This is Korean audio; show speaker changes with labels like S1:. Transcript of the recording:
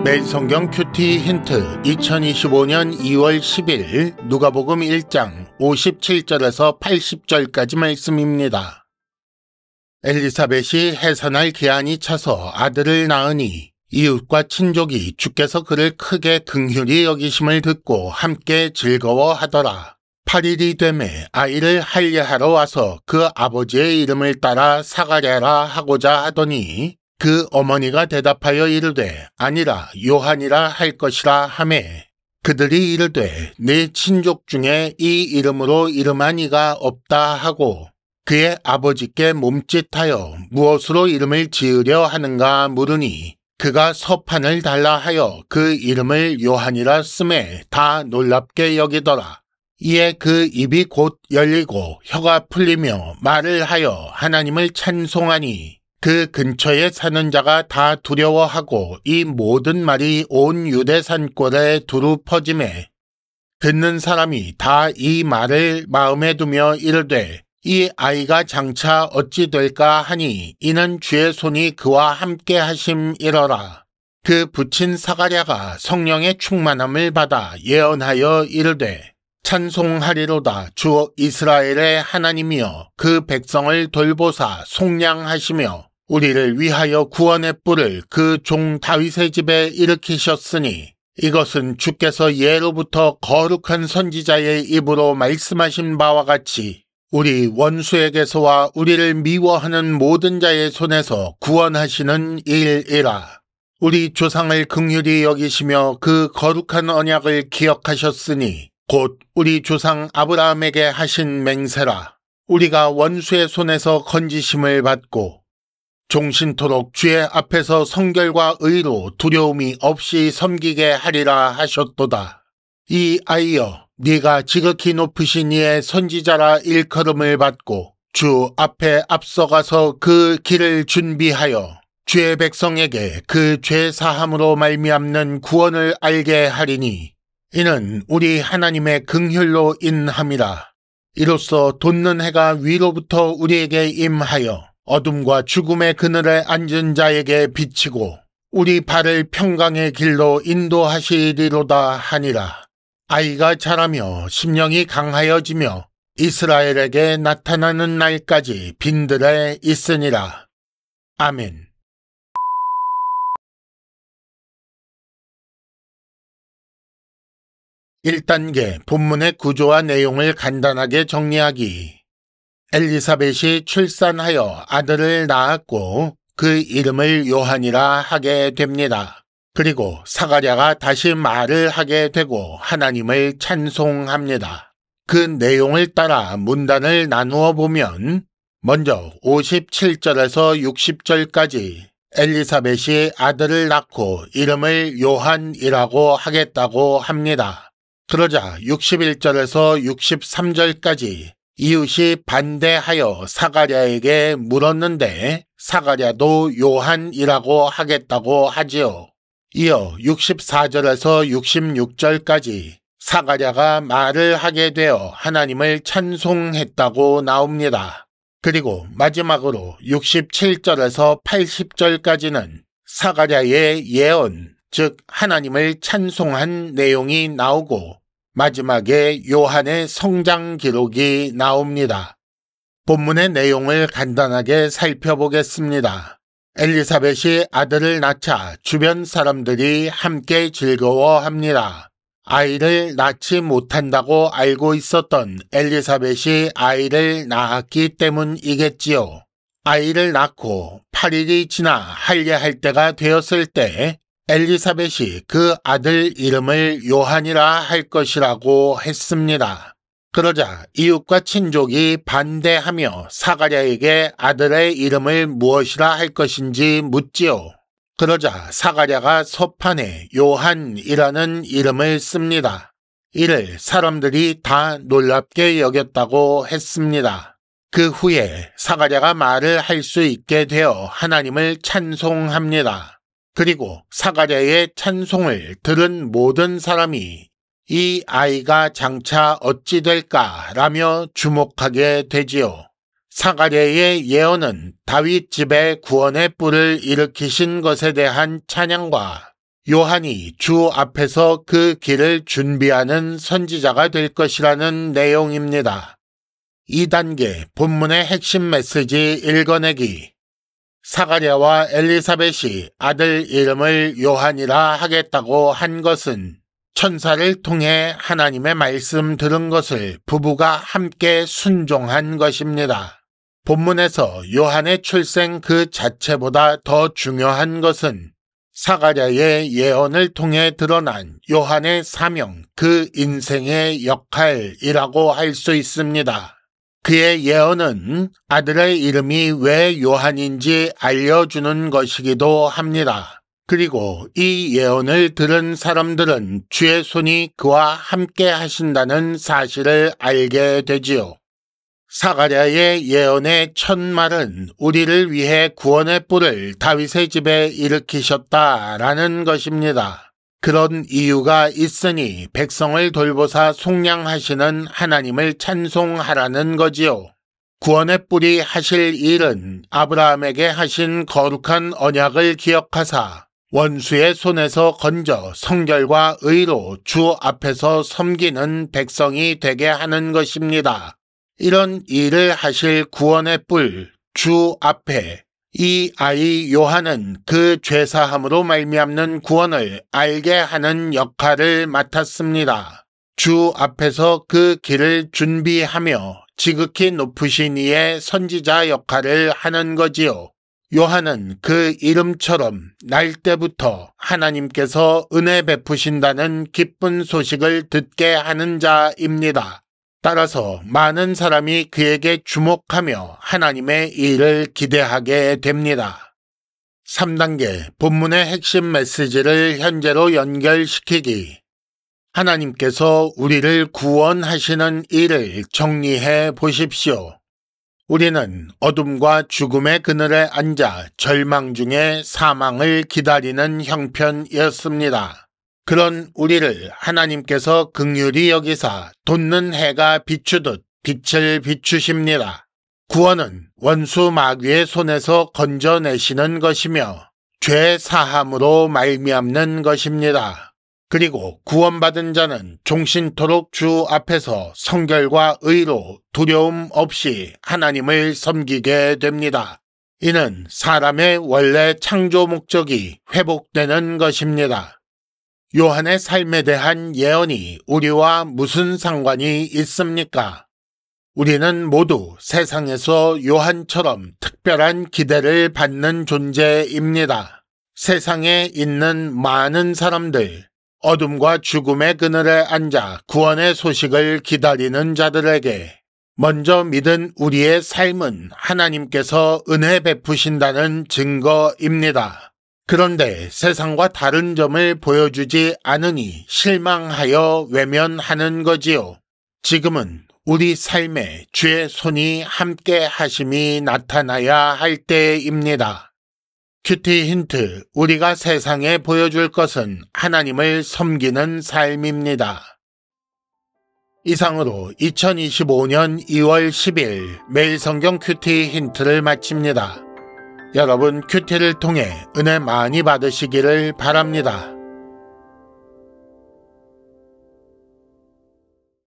S1: 매일 성경 큐티 힌트 2025년 2월 10일 누가복음 1장 57절에서 80절까지 말씀입니다. 엘리사벳이 해산할 기한이 차서 아들을 낳으니 이웃과 친족이 주께서 그를 크게 긍휼히 여기심을 듣고 함께 즐거워하더라. 8일이 되매 아이를 할례하러 와서 그 아버지의 이름을 따라 사가랴라 하고자 하더니 그 어머니가 대답하여 이르되 아니라 요한이라 할 것이라 하매 그들이 이르되 네 친족 중에 이 이름으로 이름한 이가 없다 하고 그의 아버지께 몸짓하여 무엇으로 이름을 지으려 하는가 물으니 그가 서판을 달라 하여 그 이름을 요한이라 쓰매 다 놀랍게 여기더라. 이에 그 입이 곧 열리고 혀가 풀리며 말을 하여 하나님을 찬송하니 그 근처에 사는 자가 다 두려워하고 이 모든 말이 온 유대 산골에 두루 퍼지매 듣는 사람이 다 이 말을 마음에 두며 이르되 이 아이가 장차 어찌 될까 하니 이는 주의 손이 그와 함께 하심이러라. 그 부친 사가랴가 성령의 충만함을 받아 예언하여 이르되 찬송하리로다. 주 이스라엘의 하나님이여 그 백성을 돌보사 속량하시며 우리를 위하여 구원의 뿔을 그 종 다윗의 집에 일으키셨으니 이것은 주께서 예로부터 거룩한 선지자의 입으로 말씀하신 바와 같이 우리 원수에게서와 우리를 미워하는 모든 자의 손에서 구원하시는 일이라. 우리 조상을 긍휼히 여기시며 그 거룩한 언약을 기억하셨으니 곧 우리 조상 아브라함에게 하신 맹세라. 우리가 원수의 손에서 건지심을 받고 종신토록 주의 앞에서 성결과 의로 두려움이 없이 섬기게 하리라 하셨도다. 이 아이여 네가 지극히 높으신 이의 선지자라 일컬음을 받고 주 앞에 앞서가서 그 길을 준비하여 주의 백성에게 그 죄 사함으로 말미암는 구원을 알게 하리니 이는 우리 하나님의 긍휼로 인함이라. 이로써 돋는 해가 위로부터 우리에게 임하여 어둠과 죽음의 그늘에 앉은 자에게 비치고 우리 발을 평강의 길로 인도하시리로다 하니라. 아이가 자라며 심령이 강하여지며 이스라엘에게 나타나는 날까지 빈들에 있으니라. 아멘. (1단계) 본문의 구조와 내용을 간단하게 정리하기. 엘리사벳이 출산하여 아들을 낳았고 그 이름을 요한이라 하게 됩니다. 그리고 사가랴가 다시 말을 하게 되고 하나님을 찬송합니다. 그 내용을 따라 문단을 나누어 보면 먼저 57절에서 60절까지 엘리사벳이 아들을 낳고 이름을 요한이라고 하겠다고 합니다. 그러자 61절에서 63절까지 이웃이 반대하여 사가랴에게 물었는데 사가랴도 요한이라고 하겠다고 하지요. 이어 64절에서 66절까지 사가랴가 말을 하게 되어 하나님을 찬송했다고 나옵니다. 그리고 마지막으로 67절에서 80절까지는 사가랴의 예언, 즉 하나님을 찬송한 내용이 나오고 마지막에 요한의 성장 기록이 나옵니다. 본문의 내용을 간단하게 살펴보겠습니다. 엘리사벳이 아들을 낳자 주변 사람들이 함께 즐거워합니다. 아이를 낳지 못한다고 알고 있었던 엘리사벳이 아이를 낳았기 때문이겠지요. 아이를 낳고 8일이 지나 할례할 때가 되었을 때 엘리사벳이 그 아들 이름을 요한이라 할 것이라고 했습니다. 그러자 이웃과 친족이 반대하며 사가랴에게 아들의 이름을 무엇이라 할 것인지 묻지요. 그러자 사가랴가 서판에 요한이라는 이름을 씁니다. 이를 사람들이 다 놀랍게 여겼다고 했습니다. 그 후에 사가랴가 말을 할 수 있게 되어 하나님을 찬송합니다. 그리고 사가랴의 찬송을 들은 모든 사람이 이 아이가 장차 어찌 될까라며 주목하게 되지요. 사가랴의 예언은 다윗 집에 구원의 뿔을 일으키신 것에 대한 찬양과 요한이 주 앞에서 그 길을 준비하는 선지자가 될 것이라는 내용입니다. 2단계 본문의 핵심 메시지 읽어내기. 사가랴와 엘리사벳이 아들 이름을 요한이라 하겠다고 한 것은 천사를 통해 하나님의 말씀 들은 것을 부부가 함께 순종한 것입니다. 본문에서 요한의 출생 그 자체보다 더 중요한 것은 사가랴의 예언을 통해 드러난 요한의 사명, 그 인생의 역할이라고 할 수 있습니다. 그의 예언은 아들의 이름이 왜 요한인지 알려주는 것이기도 합니다. 그리고 이 예언을 들은 사람들은 주의 손이 그와 함께 하신다는 사실을 알게 되지요. 사가랴의 예언의 첫 말은 우리를 위해 구원의 뿔을 다윗의 집에 일으키셨다라는 것입니다. 그런 이유가 있으니 백성을 돌보사 속량하시는 하나님을 찬송하라는 거지요. 구원의 뿔이 하실 일은 아브라함에게 하신 거룩한 언약을 기억하사 원수의 손에서 건져 성결과 의로 주 앞에서 섬기는 백성이 되게 하는 것입니다. 이런 일을 하실 구원의 뿔, 주 앞에 이 아이 요한은 그 죄사함으로 말미암는 구원을 알게 하는 역할을 맡았습니다. 주 앞에서 그 길을 준비하며 지극히 높으신 이의 선지자 역할을 하는 거지요. 요한은 그 이름처럼 날 때부터 하나님께서 은혜 베푸신다는 기쁜 소식을 듣게 하는 자입니다. 따라서 많은 사람이 그에게 주목하며 하나님의 일을 기대하게 됩니다. 3단계 본문의 핵심 메시지를 현재로 연결시키기. 하나님께서 우리를 구원하시는 일을 정리해 보십시오. 우리는 어둠과 죽음의 그늘에 앉아 절망 중에 사망을 기다리는 형편이었습니다. 그런 우리를 하나님께서 긍휼히 여기사 돋는 해가 비추듯 빛을 비추십니다. 구원은 원수 마귀의 손에서 건져내시는 것이며 죄 사함으로 말미암는 것입니다. 그리고 구원받은 자는 종신토록 주 앞에서 성결과 의로 두려움 없이 하나님을 섬기게 됩니다. 이는 사람의 원래 창조 목적이 회복되는 것입니다. 요한의 삶에 대한 예언이 우리와 무슨 상관이 있습니까? 우리는 모두 세상에서 요한처럼 특별한 기대를 받는 존재입니다. 세상에 있는 많은 사람들, 어둠과 죽음의 그늘에 앉아 구원의 소식을 기다리는 자들에게 먼저 믿은 우리의 삶은 하나님께서 은혜 베푸신다는 증거입니다. 그런데 세상과 다른 점을 보여주지 않으니 실망하여 외면하는 거지요. 지금은 우리 삶에 주의 손이 함께 하심이 나타나야 할 때입니다. 큐티 힌트, 우리가 세상에 보여줄 것은 하나님을 섬기는 삶입니다. 이상으로 2025년 2월 10일 매일 성경 큐티 힌트를 마칩니다. 여러분 큐티를 통해 은혜 많이 받으시기를 바랍니다.